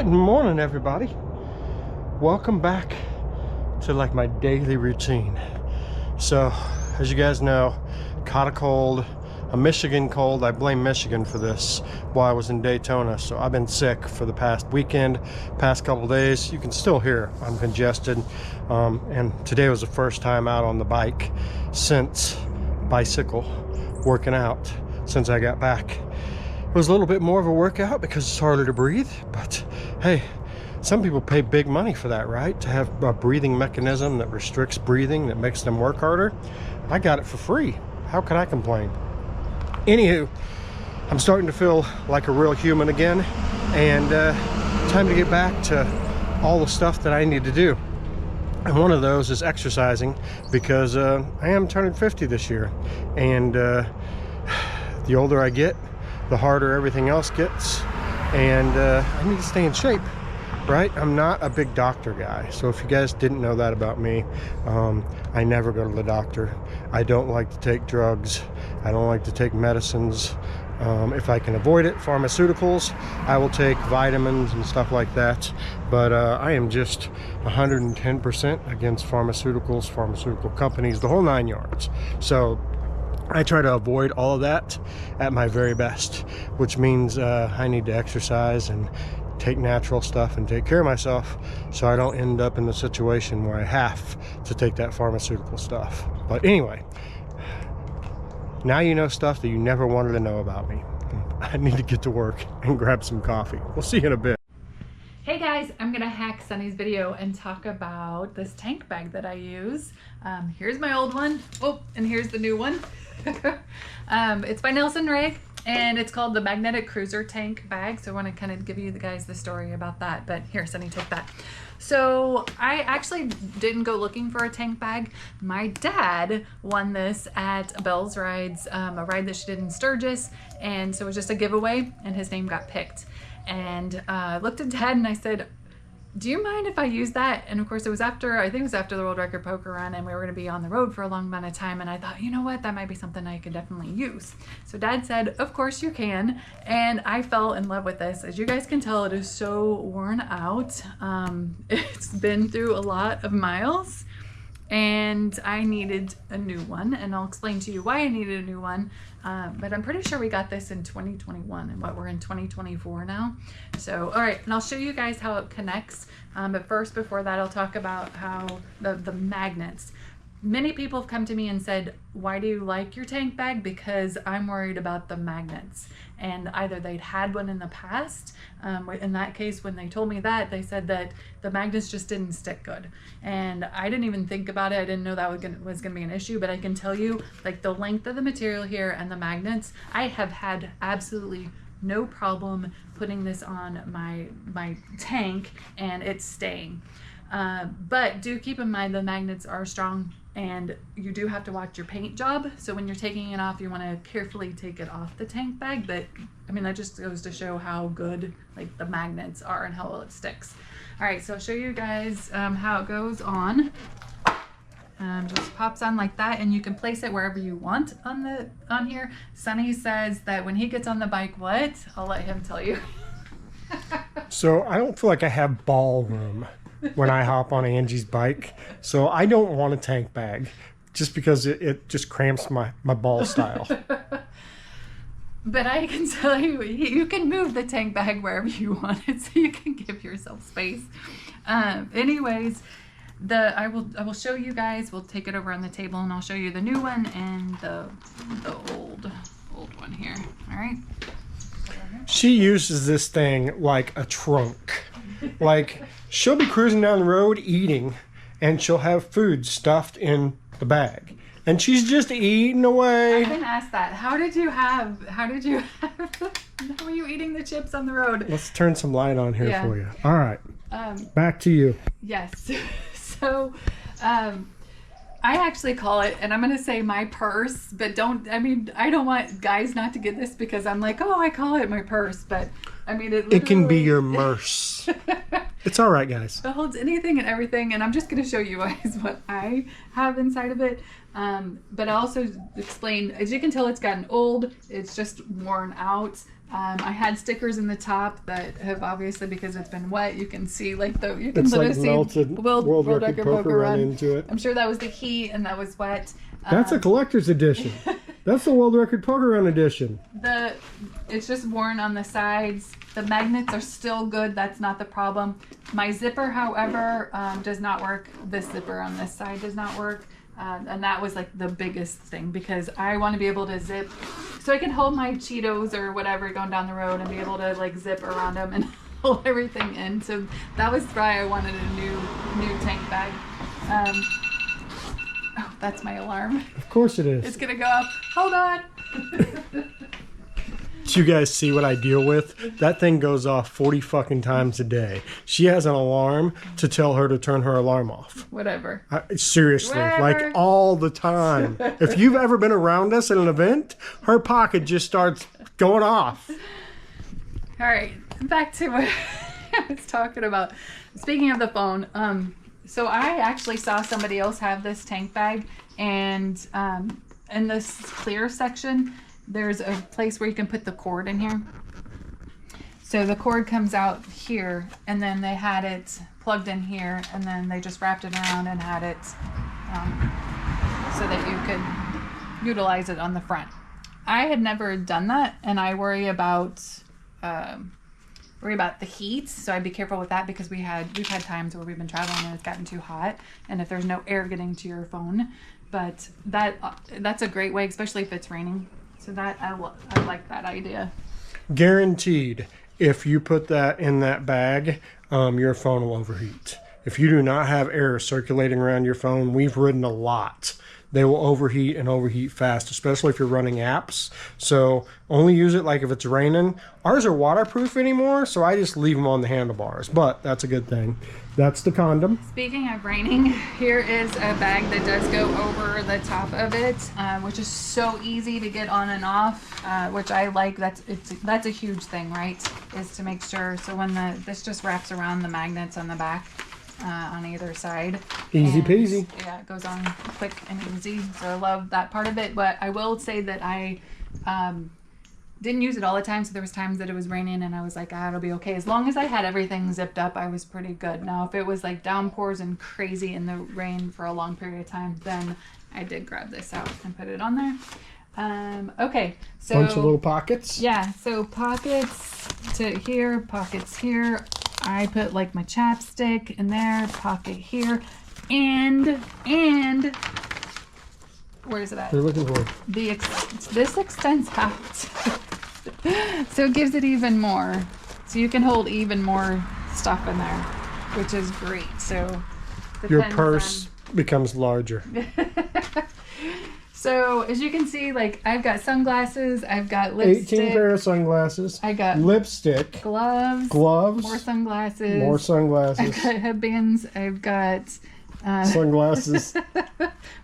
Good morning, everybody. Welcome back to like my daily routine. So, as you guys know, caught a cold, a Michigan cold. I blame Michigan for this while I was in Daytona. So I've been sick for the past weekend, past couple days. You can still hear I'm congested. And today was the first time out on the bike since bicycle working out since I got back. It was a little bit more of a workout because it's harder to breathe, but hey, some people pay big money for that, right? To have a breathing mechanism that restricts breathing, that makes them work harder. I got it for free. How could I complain? Anywho, I'm starting to feel like a real human again, and time to get back to all the stuff that I need to do. And one of those is exercising, because I am turning 50 this year, and the older I get, the harder everything else gets, and I need to stay in shape, right? I'm not a big doctor guy, so if you guys didn't know that about me, I never go to the doctor. I don't like to take drugs. I don't like to take medicines. If I can avoid it, pharmaceuticals, I will take vitamins and stuff like that, but I am just 110% against pharmaceuticals, pharmaceutical companies, the whole 9 yards. So I try to avoid all of that at my very best, which means I need to exercise and take natural stuff and take care of myself so I don't end up in the situation where I have to take that pharmaceutical stuff. But anyway, now you know stuff that you never wanted to know about me. I need to get to work and grab some coffee. We'll see you in a bit. Hey guys, I'm gonna hack Sunny's video and talk about this tank bag that I use. Here's my old one. Oh, and here's the new one. It's by Nelson Rig, and it's called the Magnetic Cruiser Tank Bag. So I want to kind of give you guys the story about that, but here, Sunny, take that. So I actually didn't go looking for a tank bag. My dad won this at Belle's Rides, a ride that she did in Sturgis, and so it was just a giveaway, and his name got picked. And I looked at Dad and I said, do you mind if I use that? And of course it was after, I think it was after the World Record Poker Run, and we were going to be on the road for a long amount of time, and I thought, you know what, that might be something I could definitely use. So Dad said, of course you can, and I fell in love with this. As you guys can tell, it is so worn out. It's been through a lot of miles, and I needed a new one, and I'll explain to you why I needed a new one. But I'm pretty sure we got this in 2021, and we're in 2024 now. So, all right, and I'll show you guys how it connects. But first, before that, I'll talk about how the magnets. Many people have come to me and said, why do you like your tank bag? Because I'm worried about the magnets. And either they'd had one in the past. In that case, when they told me that, they said that the magnets just didn't stick good. And I didn't even think about it. I didn't know that was gonna be an issue, but I can tell you, like, the length of the material here and the magnets, I have had absolutely no problem putting this on my tank and it's staying. But do keep in mind the magnets are strong, and you do have to watch your paint job. So when you're taking it off, you want to carefully take it off the tank bag. But I mean, that just goes to show how good like the magnets are and how well it sticks. All right, so I'll show you guys how it goes on. Just pops on like that, and you can place it wherever you want on here. Sunny says that when he gets on the bike, what? I'll let him tell you. So I don't feel like I have ballroom when I hop on Angie's bike, so I don't want a tank bag just because it just cramps my ball style. But I can tell you, you can move the tank bag wherever you want it, so you can give yourself space. Anyways, I will show you guys. We'll take it over on the table, and I'll show you the new one and the old one here. All right. She uses this thing like a trunk. Like, she'll be cruising down the road eating, and she'll have food stuffed in the bag, and she's just eating away. I've been asked that. How were you eating the chips on the road? Let's turn some light on here for you. All right. Back to you. Yes. So, I actually call it, and I'm going to say my purse, but I don't want guys not to get this because I'm like, oh, I call it my purse, but I mean, it can be your merce. It's all right, guys. It holds anything and everything, and I'm just going to show you guys what I have inside of it. But I also explain, as you can tell, it's gotten old. It's just worn out. I had stickers in the top that have obviously, because it's been wet, you can see you can It's literally like see melted World Record Poker Run into it. I'm sure that was the heat and that was wet. That's a collector's edition. That's the World Record Poker Run edition. It's just worn on the sides. The magnets are still good. That's not the problem. My zipper, however, does not work. This zipper on this side does not work. And that was like the biggest thing, because I want to be able to zip so I can hold my Cheetos or whatever going down the road and be able to like zip around them and hold everything in. So that was why I wanted a new tank bag. Oh, that's my alarm. Of course it is. It's gonna go up. Hold on. Do you guys see what I deal with? That thing goes off 40 fucking times a day. She has an alarm to tell her to turn her alarm off. Whatever. Seriously, like all the time. If you've ever been around us at an event, her pocket just starts going off. All right, back to what I was talking about. Speaking of the phone, so I actually saw somebody else have this tank bag, and in this clear section, there's a place where you can put the cord in here. So the cord comes out here, and then they had it plugged in here, and then they just wrapped it around and had it so that you could utilize it on the front. I had never done that, and I worry about the heat, so I'd be careful with that, because we've had times where we've been traveling and it's gotten too hot, and if there's no air getting to your phone. But that's a great way, especially if it's raining. So that I like that idea. Guaranteed, if you put that in that bag, your phone will overheat. If you do not have air circulating around your phone, we've ridden a lot. They will overheat and overheat fast, especially if you're running apps. So only use it like if it's raining. Ours are waterproof anymore, so I just leave them on the handlebars. But that's a good thing. That's the condom. Speaking of raining, here is a bag that does go over the top of it, which is so easy to get on and off, which I like. That's a huge thing, right? Is to make sure. So when this just wraps around the magnets on the back. On either side. Easy peasy. Yeah, it goes on quick and easy. So I love that part of it. But I will say that I didn't use it all the time. So there was times that it was raining and I was like, it'll be okay. As long as I had everything zipped up, I was pretty good. Now, if it was like downpours and crazy in the rain for a long period of time, then I did grab this out and put it on there. Okay, so bunch of little pockets. Yeah, so pockets to here, pockets here. I put like my chapstick in there, pocket here, and where is it at? You're looking for this extends out, so it gives it even more. So you can hold even more stuff in there, which is great. So your purse becomes larger. So as you can see, like I've got sunglasses, I've got lipstick, 18 pair of sunglasses, I got lipstick, gloves, more sunglasses, I've got headbands, I've got sunglasses,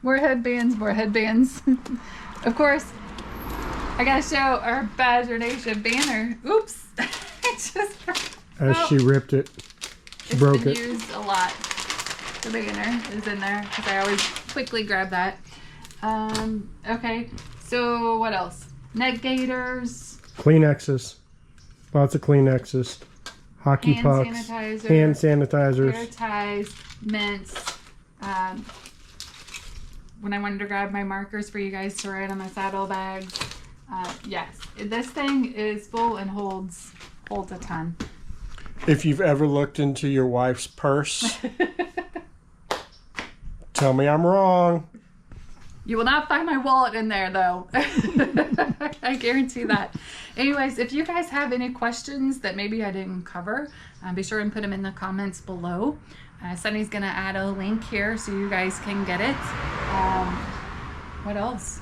more headbands. Of course, I gotta show our Badger Nation banner. Oops, she ripped it. She broke it. It's been used a lot. The banner is in there because I always quickly grab that. Okay, so what else? Neck gaiters. Kleenexes. Lots of Kleenexes. Hockey pucks. Hand sanitizers. Hair ties. Mints. When I wanted to grab my markers for you guys to write on my saddlebags. Yes, this thing is full and holds a ton. If you've ever looked into your wife's purse, tell me I'm wrong. You will not find my wallet in there, though. I guarantee that. Anyways, if you guys have any questions that maybe I didn't cover, be sure and put them in the comments below. Sunny's going to add a link here so you guys can get it. What else?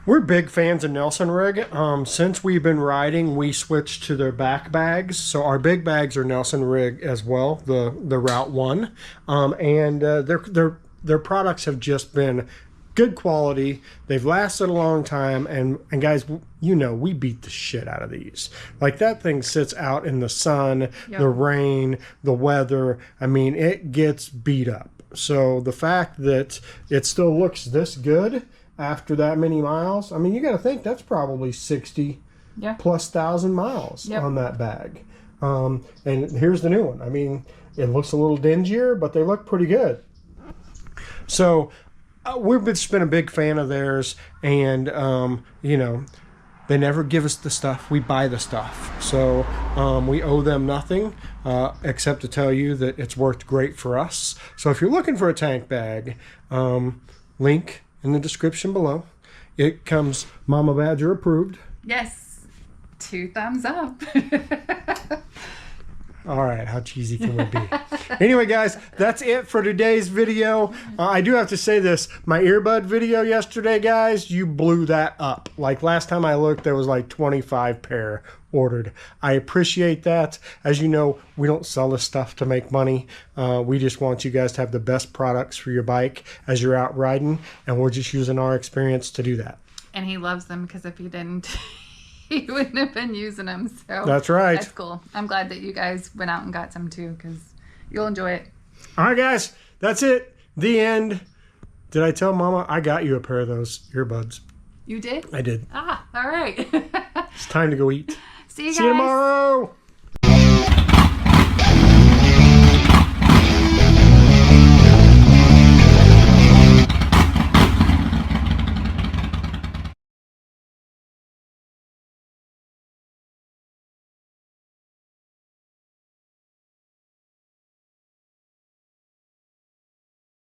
We're big fans of Nelson Rig. Since we've been riding, we switched to their back bags. So our big bags are Nelson Rig as well, the Route 1. And their products have just been good quality. They've lasted a long time, and guys, you know, we beat the shit out of these. Like, that thing sits out in the sun, the rain, the weather. I mean, it gets beat up. So the fact that it still looks this good after that many miles, I mean, you got to think that's probably 60 plus 1,000 miles on that bag. And here's the new one. I mean, it looks a little dingier, but they look pretty good. So we've just been a big fan of theirs, and you know, they never give us the stuff. We buy the stuff. So we owe them nothing except to tell you that it's worked great for us. So if you're looking for a tank bag, link in the description below. It comes Momma Badger approved. Yes. 2 thumbs up. All right, how cheesy can we be? Anyway, guys, that's it for today's video. I do have to say this. My earbud video yesterday, guys, you blew that up. Like last time I looked, there was like 25 pair ordered. I appreciate that. As you know, we don't sell this stuff to make money. We just want you guys to have the best products for your bike as you're out riding, and we're just using our experience to do that. And he loves them, because if he didn't, he wouldn't have been using them. So that's right. That's cool. I'm glad that you guys went out and got some too, because you'll enjoy it. All right, guys, that's it. The end. Did I tell Mama I got you a pair of those earbuds? You did? I did. Ah, all right. It's time to go eat. See you guys. See you tomorrow.